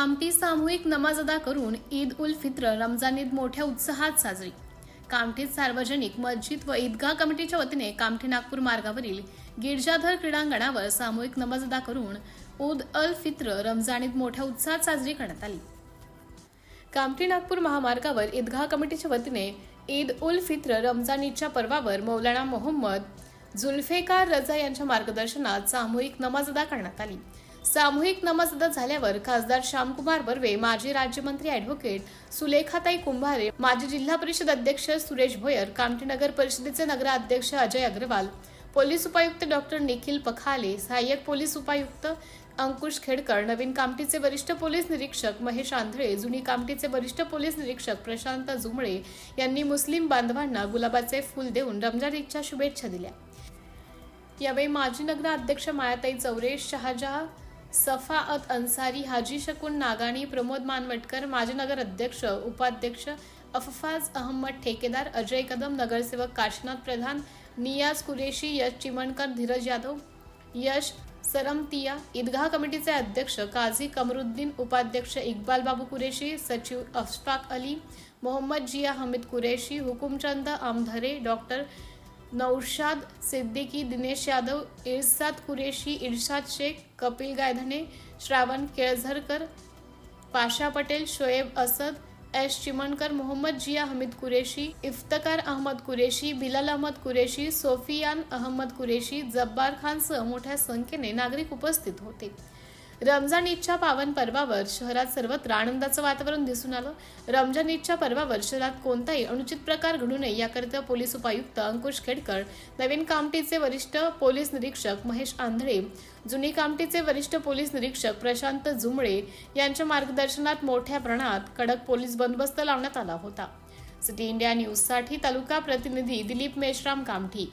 कामठी सामूहिक नमाज अदा करून ईद उल फित्र रमजान ईद मोठ्या उत्साहात साजरी। कामठीत सार्वजनिक मस्जिद व ईदगाह कमिटीच्या वतीने कामठी नागपूर मार्गावरील गिरजाधर क्रीडांगणावर सामूहिक नमाज अदा करून ईद उल फित्र रमजान ईद मोठ्या उत्साहात साजरी करण्यात आली। कामठी नागपूर महामार्गावर ईदगाह कमिटीच्या वतीने ईद उल फित्र रमजान ईदच्या पर्वावर मौलाना मोहम्मद जुल्फिकार रजा यांच्या मार्गदर्शनात सामूहिक नमाज अदा करण्यात आली। सामूहिक नमाज अदा झाल्यावर खासदार श्यामकुमार बर्वे, माजी राज्यमंत्री ॲडव्होकेट सुलेखाताई कुंभारे, माजी जिल्हा परिषद अध्यक्ष सुरेश भोयर, कामठी नगर परिषदेचे नगराध्यक्ष अजय अग्रवाल, पोलीस उपायुक्त डॉक्टर निखिल पखाले, सहाय्यक पोलीस उपायुक्त अंकुश खेडकर, नवीन कामठीचे वरिष्ठ पोलीस निरीक्षक महेश आंधळे, जुनी कामठीचे वरिष्ठ पोलीस निरीक्षक प्रशांत जुमळे यांनी मुस्लिम बांधवांना गुलाबाचे फूल देऊन रमजान ईदच्या शुभेच्छा दिल्या। यावेळी माजी नगराध्यक्ष मायाताई चौरे, शहाजहा सफाअत अन्सारी, हाजी शकून नागाणी, प्रमोद मानवटकर, माजी नगर अध्यक्ष उपाध्यक्ष अफफाज अहमद ठेकेदार, अजय कदम, नगरसेवक काशीनाथ प्रधान, नियाज कुरेशी, यश चिमणकर, धीरज यादव, यश सरमतिया, ईदगाह कमिटीचे अध्यक्ष काझी कमरुद्दीन, उपाध्यक्ष इक्बाल बाबू कुरेशी, सचिव अशफाक अली, मोहम्मद जिया हमीद कुरेशी, हुकुमचंद आमधरे, डॉक्टर नौशाद सिद्दीकी, दिनेश यादव, इरशाद कुरेशी, इरशाद शेख, कपिल गायधने, श्रावण केळझरकर, पाशा पटेल, शोएब असद, एस चिमणकर, मोहम्मद जिया हमीद कुरेशी, इफ्तकार अहमद कुरेशी, बिलाल अहमद कुरेशी, सोफियान अहमद कुरेशी, जब्बार खानसह मोठ्या संख्येने नागरिक उपस्थित होते। रमजान ईदच्या पावन पर्वावर शहरात सर्वत्र आनंदाचं वातावरण दिसून आलं। रमजान ईदच्या पर्वावर शहरात कोणताही अनुचित प्रकार घडू नये याकरिता पोलीस उपायुक्त अंकुश खेडकर, नवीन कामठीचे वरिष्ठ पोलीस निरीक्षक महेश आंधळे, जुनी कामठीचे वरिष्ठ पोलीस निरीक्षक प्रशांत जुमळे यांच्या मार्गदर्शनात मोठ्या प्रमाणात कडक पोलीस बंदोबस्त लावण्यात आला होता। सिटी इंडिया न्यूजसाठी तालुका प्रतिनिधी दिलीप मेश्राम, कामठी।